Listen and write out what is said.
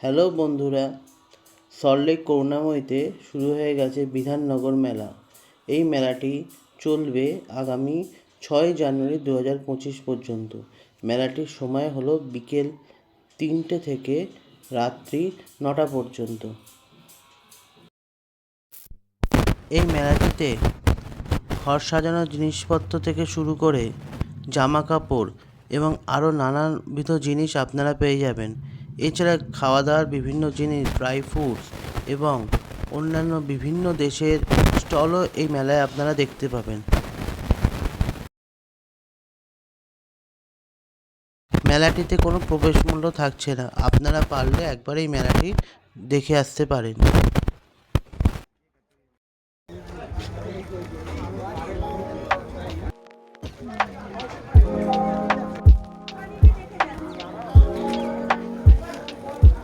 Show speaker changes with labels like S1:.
S1: Hello বন্ধুরা, সল্টলেক করুণাময়ীতে শুরু হয়ে গেছে বিধাননগর মেলা। এই মেলাটি চলবে আগামী 6 জানুয়ারি 2025 পর্যন্ত। মেলাটির সময় হলো বিকেল 3টে থেকে রাত্রি 9টা পর্যন্ত। এই মেলাটিতে ঘর সাজানোর জিনিসপত্র থেকে শুরু করে জামা কাপড় এবং আরও নানাবিধ জিনিস আপনারা পেয়ে যাবেন। এছাড়া খাওয়া দাওয়ার বিভিন্ন জিনিস, ড্রাই ফ্রুটস এবং অন্যান্য বিভিন্ন দেশের স্টলও এই মেলায় আপনারা দেখতে পাবেন। মেলাটিতে কোনো প্রবেশ মূল্য থাকছে না, আপনারা পারলে একবার এই মেলাটি দেখে আসতে পারেন।